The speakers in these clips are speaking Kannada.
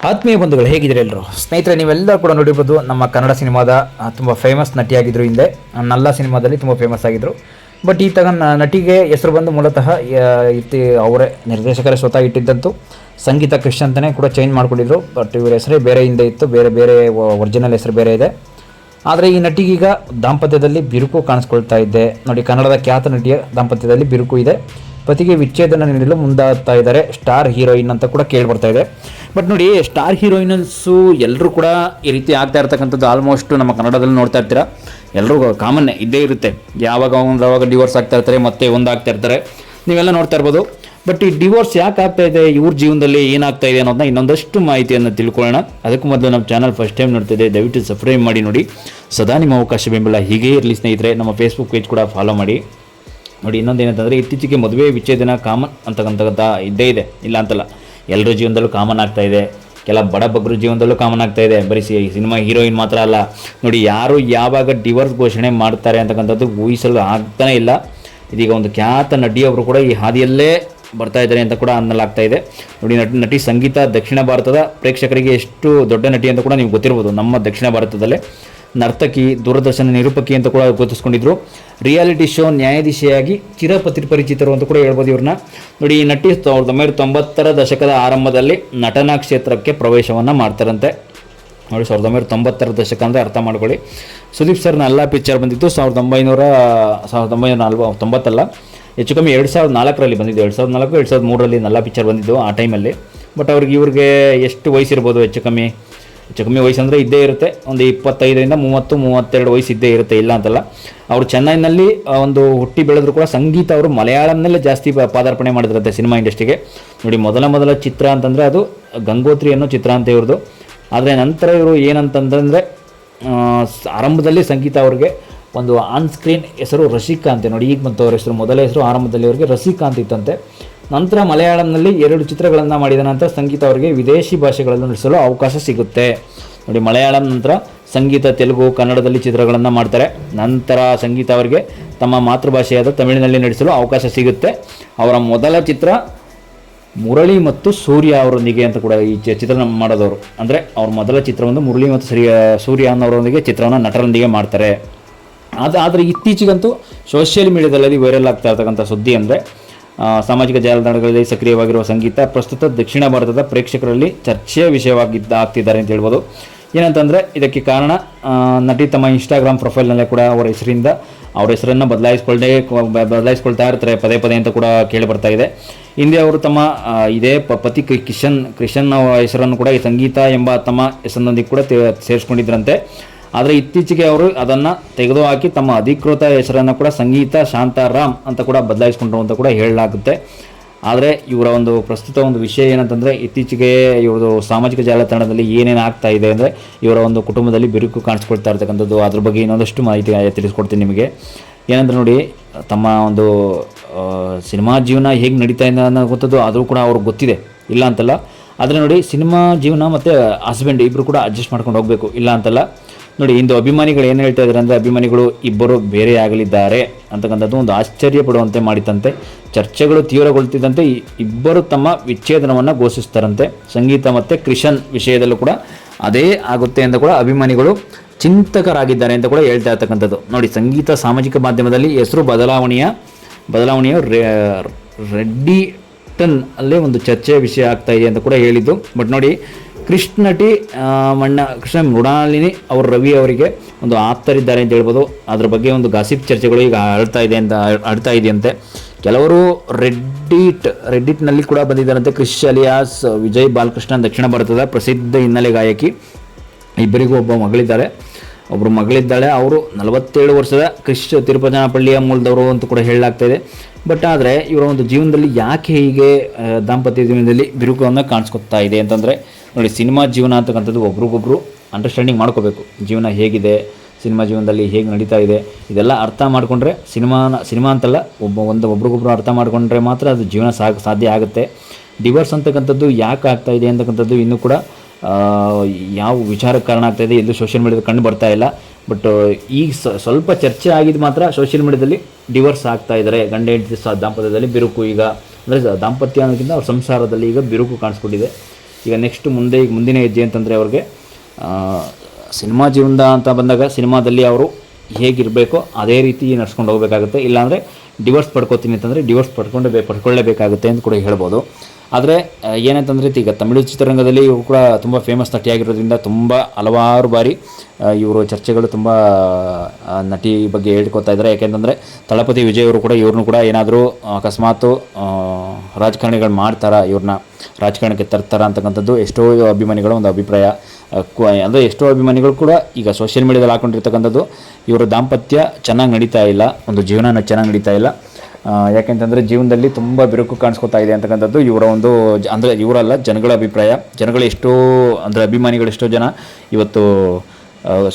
ಆತ್ಮೀಯ ಬಂಧುಗಳು ಹೇಗಿದ್ದೀರಿ ಎಲ್ಲರೂ ಸ್ನೇಹಿತರೆ, ನೀವೆಲ್ಲ ಕೂಡ ನೋಡಿರ್ಬೋದು ನಮ್ಮ ಕನ್ನಡ ಸಿನಿಮಾದ ತುಂಬ ಫೇಮಸ್ ನಟಿಯಾಗಿದ್ದರು. ಹಿಂದೆ ನಲ್ಲ ಸಿನಿಮಾದಲ್ಲಿ ತುಂಬ ಫೇಮಸ್ ಆಗಿದ್ದರು. ಬಟ್ ಈ ನಟಿಗೆ ಹೆಸರು ಬಂದು ಮೂಲತಃ ಅವರೇ ನಿರ್ದೇಶಕರೇ ಸ್ವತಃ ಇಟ್ಟಿದ್ದಂತೂ ಸಂಗೀತ ಕೃಷ್ಣ ಅಂತಲೇ ಕೂಡ ಚೇಂಜ್ ಮಾಡ್ಕೊಂಡಿದ್ರು. ಬಟ್ ಇವರ ಹೆಸರೇ ಬೇರೆ ಹಿಂದೆ ಇತ್ತು, ಬೇರೆ ಒರಿಜಿನಲ್ ಹೆಸರು ಬೇರೆ ಇದೆ. ಆದರೆ ಈ ನಟಿಗೀಗ ದಾಂಪತ್ಯದಲ್ಲಿ ಬಿರುಕು ಕಾಣಿಸ್ಕೊಳ್ತಾ ಇದೆ ನೋಡಿ. ಕನ್ನಡದ ಖ್ಯಾತ ನಟಿಯ ದಾಂಪತ್ಯದಲ್ಲಿ ಬಿರುಕು ಇದೆ. ಪತಿಗೆ ವಿಚ್ಛೇದನ ನೀಡಲು ಮುಂದಾಗ್ತಾ ಇದ್ದಾರೆ ಸ್ಟಾರ್ ಹೀರೋಯಿನ್ ಅಂತ ಕೂಡ ಕೇಳಿಬರ್ತಾ ಇದೆ. ಬಟ್ ನೋಡಿ, ಸ್ಟಾರ್ ಹೀರೋಯಿನ್ಸು ಎಲ್ಲರೂ ಕೂಡ ಈ ರೀತಿ ಆಗ್ತಾ ಇರ್ತಕ್ಕಂಥದ್ದು ಆಲ್ಮೋಸ್ಟ್ ನಮ್ಮ ಕನ್ನಡದಲ್ಲಿ ನೋಡ್ತಾ ಇರ್ತೀರ. ಎಲ್ರಿಗೂ ಕಾಮನ್ನೇ ಇದ್ದೇ ಇರುತ್ತೆ. ಯಾವಾಗ ಡಿವೋರ್ಸ್ ಆಗ್ತಾ ಇರ್ತಾರೆ, ಮತ್ತೆ ಒಂದಾಗ್ತಾ ಇರ್ತಾರೆ, ನೀವೆಲ್ಲ ನೋಡ್ತಾ ಇರ್ಬೋದು. ಬಟ್ ಈ ಡಿವೋರ್ಸ್ ಯಾಕೆ ಆಗ್ತಾ ಇದೆ, ಇವ್ರ ಜೀವನದಲ್ಲಿ ಏನಾಗ್ತಾ ಇದೆ ಅನ್ನೋದನ್ನ ಇನ್ನೊಂದಷ್ಟು ಮಾಹಿತಿಯನ್ನು ತಿಳ್ಕೊಳ್ಳೋಣ. ಅದಕ್ಕೂ ಮೊದಲು ನಮ್ಮ ಚಾನಲ್ ಫಸ್ಟ್ ಟೈಮ್ ನೋಡ್ತಿದ್ದೆ, ದಯವಿಟ್ಟು ಸಬ್ಸ್ಕ್ರೈಬ್ ಮಾಡಿ ನೋಡಿ. ಸದಾ ನಿಮ್ಮ ಅವಕಾಶ ಬೆಂಬಲ ಹೀಗೇ ಇರಲಿ ಸ್ನೇಹಿತರೆ. ನಮ್ಮ ಫೇಸ್ಬುಕ್ ಪೇಜ್ ಕೂಡ ಫಾಲೋ ಮಾಡಿ ನೋಡಿ. ಇನ್ನೊಂದು ಏನಂತಂದರೆ, ಇತ್ತೀಚೆಗೆ ಮದುವೆ ವಿಚ್ಛೇದನ ಕಾಮನ್ ಅಂತಕ್ಕಂಥ ಇದ್ದೇ ಇದೆ, ಇಲ್ಲ ಅಂತಲ್ಲ. ಎಲ್ಲರ ಜೀವನದಲ್ಲೂ ಕಾಮನ್ ಆಗ್ತಾ ಇದೆ, ಕೆಲ ಬಡ ಬಗ್ಗರ ಜೀವನದಲ್ಲೂ ಕಾಮನ್ ಆಗ್ತಾ ಇದೆ. ಬರೀ ಸಿನಿಮಾ ಹೀರೋಯಿನ್ ಮಾತ್ರ ಅಲ್ಲ ನೋಡಿ. ಯಾರು ಯಾವಾಗ ಡಿವೋರ್ಸ್ ಘೋಷಣೆ ಮಾಡ್ತಾರೆ ಅಂತಕ್ಕಂಥದ್ದು ಊಹಿಸಲು ಆಗ್ತಾನೆ ಇಲ್ಲ. ಇದೀಗ ಒಂದು ಖ್ಯಾತ ನಟಿಯವರು ಕೂಡ ಈ ಹಾದಿಯಲ್ಲೇ ಬರ್ತಾ ಇದ್ದಾರೆ ಅಂತ ಕೂಡ ಅನ್ನಲಾಗ್ತಾ ಇದೆ ನೋಡಿ. ನಟಿ ಸಂಗೀತ ದಕ್ಷಿಣ ಭಾರತದ ಪ್ರೇಕ್ಷಕರಿಗೆ ಎಷ್ಟು ದೊಡ್ಡ ನಟಿ ಅಂತ ಕೂಡ ನೀವು ಗೊತ್ತಿರ್ಬೋದು. ನಮ್ಮ ದಕ್ಷಿಣ ಭಾರತದಲ್ಲೇ ನರ್ತಕಿ, ದೂರದರ್ಶನ ನಿರೂಪಕಿ ಅಂತ ಕೂಡ ಗುರುತಿಸ್ಕೊಂಡಿದ್ರು. ರಿಯಾಲಿಟಿ ಶೋ ನ್ಯಾಯಾಧೀಶೆಯಾಗಿ ಚಿರಪರಿಚಿತರು ಅಂತ ಕೂಡ ಹೇಳ್ಬೋದು ಇವ್ರನ್ನ ನೋಡಿ. ಈ ನಟಿ 1990ರ ದಶಕದ ಆರಂಭದಲ್ಲಿ ನಟನಾ ಕ್ಷೇತ್ರಕ್ಕೆ ಪ್ರವೇಶವನ್ನು ಮಾಡ್ತಾರಂತೆ ನೋಡಿ. 1990ರ ದಶಕ ಅಂದರೆ ಅರ್ಥ ಮಾಡ್ಕೊಳ್ಳಿ. ಸುದೀಪ್ ಸರ್ನ ಎಲ್ಲ ಪಿಕ್ಚರ್ ಬಂದಿತ್ತು 1990 ಹೆಚ್ಚು ಕಮ್ಮಿ 2004ರಲ್ಲಿ ಬಂದಿದ್ದು. 2004 2003ರಲ್ಲಿ ನಲ್ಲ ಪಿಕ್ಚರ್ ಬಂದಿದ್ದು ಆ ಟೈಮಲ್ಲಿ. ಬಟ್ ಇವ್ರಿಗೆ ಎಷ್ಟು ವಯಸ್ಸಿರ್ಬೋದು? ಹೆಚ್ಚು ಕಮ್ಮಿ ವಯಸ್ಸಂದರೆ ಇದ್ದೇ ಇರುತ್ತೆ. ಒಂದು 25ರಿಂದ 30-32 ವಯಸ್ಸು ಇದ್ದೇ ಇರುತ್ತೆ, ಇಲ್ಲ ಅಂತಲ್ಲ. ಅವರು ಚೆನ್ನೈನಲ್ಲಿ ಒಂದು ಹುಟ್ಟಿ ಬೆಳೆದ್ರು ಕೂಡ ಸಂಗೀತ ಅವರು ಮಲಯಾಳಂನಲ್ಲೇ ಜಾಸ್ತಿ ಪಾದಾರ್ಪಣೆ ಮಾಡಿದ್ರಂತೆ ಸಿನಿಮಾ ಇಂಡಸ್ಟ್ರಿಗೆ ನೋಡಿ. ಮೊದಲ ಚಿತ್ರ ಅಂತಂದರೆ ಅದು ಗಂಗೋತ್ರಿ ಅನ್ನೋ ಚಿತ್ರ ಅಂತ ಇವ್ರದ್ದು. ಆದರೆ ನಂತರ ಇವರು ಏನಂತಂದರೆ, ಆರಂಭದಲ್ಲಿ ಸಂಗೀತ ಅವ್ರಿಗೆ ಒಂದು ಆನ್ ಸ್ಕ್ರೀನ್ ಹೆಸರು ರಸಿಕಾ ಅಂತೆ ನೋಡಿ. ಈಗ ಬಂತು ಅವ್ರ ಹೆಸರು. ಮೊದಲ ಹೆಸರು ಆರಂಭದಲ್ಲಿ ಅವರಿಗೆ ರಸಿಕಾ ಅಂತ ಇತ್ತಂತೆ. ನಂತರ ಮಲಯಾಳಂನಲ್ಲಿ 2 ಚಿತ್ರಗಳನ್ನು ಮಾಡಿದ ನಂತರ ಸಂಗೀತ ಅವರಿಗೆ ವಿದೇಶಿ ಭಾಷೆಗಳನ್ನು ನಡೆಸಲು ಅವಕಾಶ ಸಿಗುತ್ತೆ ನೋಡಿ. ಮಲಯಾಳಂ ನಂತರ ಸಂಗೀತ ತೆಲುಗು, ಕನ್ನಡದಲ್ಲಿ ಚಿತ್ರಗಳನ್ನು ಮಾಡ್ತಾರೆ. ನಂತರ ಸಂಗೀತ ಅವರಿಗೆ ತಮ್ಮ ಮಾತೃಭಾಷೆಯಾದ ತಮಿಳಿನಲ್ಲಿ ನಡೆಸಲು ಅವಕಾಶ ಸಿಗುತ್ತೆ. ಅವರ ಮೊದಲ ಚಿತ್ರ ಮುರಳಿ ಮತ್ತು ಸೂರ್ಯ ಅವರೊಂದಿಗೆ ಅಂತ ಕೂಡ ಈ ಚಿತ್ರನ ಮಾಡೋದವರು. ಅಂದರೆ ಅವ್ರ ಮೊದಲ ಚಿತ್ರವನ್ನು ಮುರಳಿ ಮತ್ತು ಸೂರ್ಯ ಅನ್ನೋರೊಂದಿಗೆ ಚಿತ್ರವನ್ನು ನಟರೊಂದಿಗೆ ಮಾಡ್ತಾರೆ. ಆದರೆ ಇತ್ತೀಚೆಗಂತೂ ಸೋಷಿಯಲ್ ಮೀಡಿಯಾದಲ್ಲಿ ವೈರಲ್ ಆಗ್ತಾ ಇರ್ತಕ್ಕಂಥ ಸುದ್ದಿ ಅಂದರೆ, ಸಾಮಾಜಿಕ ಜಾಲತಾಣಗಳಲ್ಲಿ ಸಕ್ರಿಯವಾಗಿರುವ ಸಂಗೀತ ಪ್ರಸ್ತುತ ದಕ್ಷಿಣ ಭಾರತದ ಪ್ರೇಕ್ಷಕರಲ್ಲಿ ಚರ್ಚೆಯ ಆಗ್ತಿದ್ದಾರೆ ಅಂತ ಹೇಳ್ಬೋದು. ಏನಂತಂದರೆ, ಇದಕ್ಕೆ ಕಾರಣ ನಟಿ ತಮ್ಮ ಇನ್ಸ್ಟಾಗ್ರಾಮ್ ಪ್ರೊಫೈಲ್ನಲ್ಲೇ ಕೂಡ ಅವರ ಹೆಸರನ್ನು ಬದಲಾಯಿಸ್ಕೊಳ್ತಾ ಇರ್ತಾರೆ ಪದೇ ಅಂತ ಕೂಡ ಕೇಳಿ ಬರ್ತಾ ಇದೆ. ಹಿಂದೆ ಅವರು ತಮ್ಮ ಇದೇ ಪತಿ ಕಿಶನ್ ಹೆಸರನ್ನು ಕೂಡ ಈ ಸಂಗೀತ ಎಂಬ ತಮ್ಮ ಹೆಸರಿನೊಂದಿಗೆ ಕೂಡ ಸೇರಿಸ್ಕೊಂಡಿದ್ರಂತೆ. ಆದರೆ ಇತ್ತೀಚೆಗೆ ಅವರು ಅದನ್ನು ತೆಗೆದುಹಾಕಿ ತಮ್ಮ ಅಧಿಕೃತ ಹೆಸರನ್ನು ಕೂಡ ಸಂಗೀತ ಶಾಂತಾರಾಮ್ ಅಂತ ಕೂಡ ಬದಲಾಯಿಸ್ಕೊಂಡ್ರು ಅಂತ ಕೂಡ ಹೇಳಲಾಗುತ್ತೆ. ಆದರೆ ಇವರ ಒಂದು ಪ್ರಸ್ತುತ ಒಂದು ವಿಷಯ ಏನಂತಂದರೆ, ಇತ್ತೀಚೆಗೆ ಇವ್ರದ್ದು ಸಾಮಾಜಿಕ ಜಾಲತಾಣದಲ್ಲಿ ಏನೇನು ಆಗ್ತಾ ಇದೆ ಅಂದರೆ, ಇವರ ಒಂದು ಕುಟುಂಬದಲ್ಲಿ ಬಿರುಕು ಕಾಣಿಸ್ಕೊಳ್ತಾ ಇರ್ತಕ್ಕಂಥದ್ದು. ಅದ್ರ ಬಗ್ಗೆ ಇನ್ನೊಂದಷ್ಟು ಮಾಹಿತಿ ತಿಳಿಸ್ಕೊಡ್ತೀನಿ ನಿಮಗೆ. ಏನಂದ್ರೆ ನೋಡಿ, ತಮ್ಮ ಒಂದು ಸಿನಿಮಾ ಜೀವನ ಹೇಗೆ ನಡೀತಾ ಇದೆ ಅನ್ನೋ ಗೊತ್ತದ್ದು, ಅದು ಕೂಡ ಅವ್ರಿಗೆ ಗೊತ್ತಿದೆ, ಇಲ್ಲ ಅಂತಲ್ಲ. ಆದರೆ ನೋಡಿ, ಸಿನಿಮಾ ಜೀವನ ಮತ್ತು ಹಸ್ಬೆಂಡ್ ಇಬ್ಬರು ಕೂಡ ಅಡ್ಜಸ್ಟ್ ಮಾಡ್ಕೊಂಡು ಹೋಗಬೇಕು, ಇಲ್ಲ ಅಂತಲ್ಲ. ನೋಡಿ, ಇಂದು ಅಭಿಮಾನಿಗಳು ಏನು ಹೇಳ್ತಾ ಇದ್ದಾರೆ ಅಂದರೆ, ಅಭಿಮಾನಿಗಳು ಇಬ್ಬರು ಬೇರೆ ಆಗಲಿದ್ದಾರೆ ಅಂತಕ್ಕಂಥದ್ದು ಒಂದು ಆಶ್ಚರ್ಯ ಪಡುವಂತೆ ಮಾಡಿತಂತೆ. ಚರ್ಚೆಗಳು ತೀವ್ರಗೊಳ್ತಿದ್ದಂತೆ ಇಬ್ಬರು ತಮ್ಮ ವಿಚ್ಛೇದನವನ್ನು ಘೋಷಿಸ್ತಾರಂತೆ. ಸಂಗೀತ ಮತ್ತು ಕ್ರಿಶನ್ ವಿಷಯದಲ್ಲೂ ಕೂಡ ಅದೇ ಆಗುತ್ತೆ ಅಂತ ಕೂಡ ಅಭಿಮಾನಿಗಳು ಚಿಂತಕರಾಗಿದ್ದಾರೆ ಅಂತ ಕೂಡ ಹೇಳ್ತಾ ಇರ್ತಕ್ಕಂಥದ್ದು ನೋಡಿ. ಸಂಗೀತ ಸಾಮಾಜಿಕ ಮಾಧ್ಯಮದಲ್ಲಿ ಹೆಸರು ಬದಲಾವಣೆಯು ರೆಡ್ಡಿಟನ್ ಅಲ್ಲೇ ಒಂದು ಚರ್ಚೆಯ ವಿಷಯ ಆಗ್ತಾ ಇದೆ ಅಂತ ಕೂಡ ಹೇಳಿದ್ದು. ಬಟ್ ನೋಡಿ, ಕೃಷ್ಣ ಮೃಣಾಲಿನಿ ಅವರು ರವಿ ಅವರಿಗೆ ಒಂದು ಆಪ್ತರಿದ್ದಾರೆ ಅಂತ ಹೇಳ್ಬೋದು. ಅದ್ರ ಬಗ್ಗೆ ಒಂದು ಗಾಸಿಪ್ ಚರ್ಚೆಗಳು ಈಗ ಆಡ್ತಾ ಇದೆಯಂತೆ. ಕೆಲವರು ರೆಡ್ಡಿಟ್ನಲ್ಲಿ ಕೂಡ ಬಂದಿದ್ದಾರಂತೆ. ಕ್ರಿಶ್ ಅಲಿಯಾಸ್ ವಿಜಯ್ ಬಾಲಕೃಷ್ಣ ದಕ್ಷಿಣ ಭಾರತದ ಪ್ರಸಿದ್ಧ ಹಿನ್ನೆಲೆ ಗಾಯಕಿ. ಇಬ್ಬರಿಗೂ ಒಬ್ಬರು ಮಗಳಿದ್ದಾಳೆ. ಅವರು 47 ವರ್ಷದ ಕ್ರಿಶ್ ತಿರುಪತಿಪಳ್ಳಿಯ ಮೂಲದವರು ಅಂತ ಕೂಡ ಹೇಳಲಾಗ್ತಾಯಿದೆ. ಬಟ್ ಆದರೆ ಇವರ ಒಂದು ಜೀವನದಲ್ಲಿ ಯಾಕೆ ಹೀಗೆ ದಾಂಪತ್ಯ ಜೀವನದಲ್ಲಿ ಬಿರುಕನ್ನು ಕಾಣಿಸ್ಕೊತಾ ಇದೆ ಅಂತಂದರೆ ನೋಡಿ, ಸಿನಿಮಾ ಜೀವನ ಅಂತಕ್ಕಂಥದ್ದು ಒಬ್ರಿಗೊಬ್ರು ಅಂಡರ್ಸ್ಟ್ಯಾಂಡಿಂಗ್ ಮಾಡ್ಕೋಬೇಕು. ಜೀವನ ಹೇಗಿದೆ, ಸಿನಿಮಾ ಜೀವನದಲ್ಲಿ ಹೇಗೆ ನಡೀತಾ ಇದೆ, ಇದೆಲ್ಲ ಅರ್ಥ ಮಾಡಿಕೊಂಡ್ರೆ ಸಿನಿಮಾ ಅಂತಲ್ಲ, ಒಬ್ರಿಗೊಬ್ರು ಅರ್ಥ ಮಾಡಿಕೊಂಡ್ರೆ ಮಾತ್ರ ಅದು ಜೀವನ ಸಾಧ್ಯ ಆಗುತ್ತೆ. ಡಿವೋರ್ಸ್ ಅಂತಕ್ಕಂಥದ್ದು ಯಾಕೆ ಆಗ್ತಾ ಇದೆ ಅಂತಕ್ಕಂಥದ್ದು ಇನ್ನೂ ಕೂಡ ಯಾವ ವಿಚಾರಕ್ಕೆ ಕಾರಣ ಆಗ್ತಾಯಿದೆ ಎಲ್ಲೂ ಸೋಷಿಯಲ್ ಮೀಡಿಯಾದಲ್ಲಿ ಕಂಡು ಬರ್ತಾ ಇಲ್ಲ. ಬಟ್ ಈಗ ಸ್ವಲ್ಪ ಚರ್ಚೆ ಆಗಿದ್ದು ಮಾತ್ರ ಸೋಷಿಯಲ್ ಮೀಡಿಯಾದಲ್ಲಿ ಡಿವೋರ್ಸ್ ಆಗ್ತಾ ಇದ್ದಾರೆ. ಗಂಡ ಹೆಂಡತಿ ದಾಂಪತ್ಯದಲ್ಲಿ ಬಿರುಕು, ಈಗ ಅಂದರೆ ದಾಂಪತ್ಯ ಅನ್ನೋದಕ್ಕಿಂತ ಅವ್ರ ಸಂಸಾರದಲ್ಲಿ ಈಗ ಬಿರುಕು ಕಾಣಿಸ್ಕೊಂಡಿದೆ. ಈಗ ನೆಕ್ಸ್ಟ್ ಮುಂದಿನ ಹೆಜ್ಜೆ ಅಂತಂದರೆ ಅವ್ರಿಗೆ ಸಿನಿಮಾ ಜೀವನ ಅಂತ ಬಂದಾಗ ಸಿನಿಮಾದಲ್ಲಿ ಅವರು ಹೇಗಿರಬೇಕೋ ಅದೇ ರೀತಿ ನಡ್ಸ್ಕೊಂಡು ಹೋಗಬೇಕಾಗುತ್ತೆ. ಇಲ್ಲಾಂದರೆ ಡಿವೋರ್ಸ್ ಪಡ್ಕೋತೀನಿ ಅಂತಂದರೆ ಡಿವೋರ್ಸ್ ಪಡ್ಕೊಳ್ಳೇಬೇಕಾಗುತ್ತೆ ಅಂತ ಕೂಡ ಹೇಳ್ಬೋದು. ಆದರೆ ಏನಂತಂದರೆ ಈಗ ತಮಿಳು ಚಿತ್ರರಂಗದಲ್ಲಿ ಇವರು ಕೂಡ ತುಂಬ ಫೇಮಸ್ ನಟಿಯಾಗಿರೋದ್ರಿಂದ ತುಂಬ ಹಲವಾರು ಬಾರಿ ಇವರು ಚರ್ಚೆಗಳು ತುಂಬ ನಟಿ ಬಗ್ಗೆ ಹೇಳ್ಕೊತಾ ಇದ್ದಾರೆ. ಯಾಕೆಂತಂದರೆ ತಳಪತಿ ವಿಜಯ್ ಅವರು ಕೂಡ ಇವ್ರನ್ನೂ ಕೂಡ ಏನಾದರೂ ಅಕಸ್ಮಾತು ರಾಜಕಾರಣಿಗಳು ಮಾಡ್ತಾರಾ, ಇವ್ರನ್ನ ರಾಜಕಾರಣಕ್ಕೆ ತರ್ತಾರ ಅಂತಕ್ಕಂಥದ್ದು ಎಷ್ಟೋ ಅಭಿಮಾನಿಗಳ ಒಂದು ಅಭಿಪ್ರಾಯ. ಅಂದರೆ ಎಷ್ಟೋ ಅಭಿಮಾನಿಗಳು ಕೂಡ ಈಗ ಸೋಷಿಯಲ್ ಮೀಡಿಯಾದಲ್ಲಿ ಹಾಕೊಂಡಿರ್ತಕ್ಕಂಥದ್ದು ಇವರ ದಾಂಪತ್ಯ ಚೆನ್ನಾಗಿ ನಡೀತಾ ಇಲ್ಲ, ಒಂದು ಜೀವನ ಚೆನ್ನಾಗಿ ನಡೀತಾ ಇಲ್ಲ. ಯಾಕೆಂತಂದರೆ ಜೀವನದಲ್ಲಿ ತುಂಬ ಬಿರುಕು ಕಾಣಿಸ್ಕೊತಾ ಇದೆ ಅಂತಕ್ಕಂಥದ್ದು ಇವರ ಒಂದು ಅಂದರೆ ಇವರಲ್ಲ ಜನಗಳ ಅಭಿಪ್ರಾಯ. ಜನಗಳು ಎಷ್ಟೋ ಅಂದರೆ ಅಭಿಮಾನಿಗಳು ಎಷ್ಟೋ ಜನ ಇವತ್ತು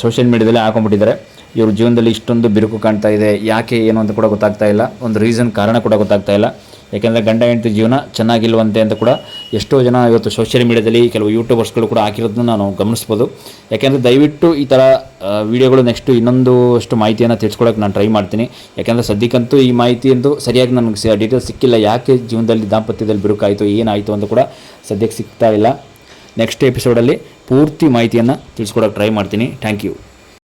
ಸೋಷಿಯಲ್ ಮೀಡಿಯಾದಲ್ಲಿ ಹಾಕೊಂಡ್ಬಿಟ್ಟಿದ್ದಾರೆ. ಇವ್ರ ಜೀವನದಲ್ಲಿ ಇಷ್ಟೊಂದು ಬಿರುಕು ಕಾಣ್ತಾ ಇದೆ, ಯಾಕೆ ಏನು ಅಂತ ಕೂಡ ಗೊತ್ತಾಗ್ತಾ ಇಲ್ಲ, ಒಂದು ಕಾರಣ ಕೂಡ ಗೊತ್ತಾಗ್ತಾ ಇಲ್ಲ. ಯಾಕೆಂದರೆ ಗಂಡ ಹೆಂಡತಿ ಜೀವನ ಚೆನ್ನಾಗಿಲ್ವಂತೆ ಅಂತ ಕೂಡ ಎಷ್ಟೋ ಜನ ಇವತ್ತು ಸೋಷಿಯಲ್ ಮೀಡಿಯಾದಲ್ಲಿ ಕೆಲವು ಯೂಟ್ಯೂಬರ್ಸ್ಗಳು ಕೂಡ ಹಾಕಿರೋದನ್ನ ನಾನು ಗಮನಿಸ್ಬೋದು. ಯಾಕೆಂದರೆ ದಯವಿಟ್ಟು ಈ ಥರ ವೀಡಿಯೋಗಳು ನೆಕ್ಸ್ಟು ಇನ್ನೊಂದಷ್ಟು ಮಾಹಿತಿಯನ್ನು ತಿಳಿಸ್ಕೊಡೋಕೆ ನಾನು ಟ್ರೈ ಮಾಡ್ತೀನಿ. ಯಾಕೆಂದರೆ ಸದ್ಯಕ್ಕಂತೂ ಈ ಮಾಹಿತಿ ಅಂತೂ ಸರಿಯಾಗಿ ನನಗೆ ಡೀಟೇಲ್ಸ್ ಸಿಕ್ಕಿಲ್ಲ, ಯಾಕೆ ಜೀವನದಲ್ಲಿ ದಾಂಪತ್ಯದಲ್ಲಿ ಬಿರುಕಾಯಿತು, ಏನಾಯಿತು ಅಂತ ಕೂಡ ಸದ್ಯಕ್ಕೆ ಸಿಗ್ತಾ ಇಲ್ಲ. ನೆಕ್ಸ್ಟ್ ಎಪಿಸೋಡಲ್ಲಿ ಪೂರ್ತಿ ಮಾಹಿತಿಯನ್ನು ತಿಳಿಸ್ಕೊಡೋಕೆ ಟ್ರೈ ಮಾಡ್ತೀನಿ. Thank you.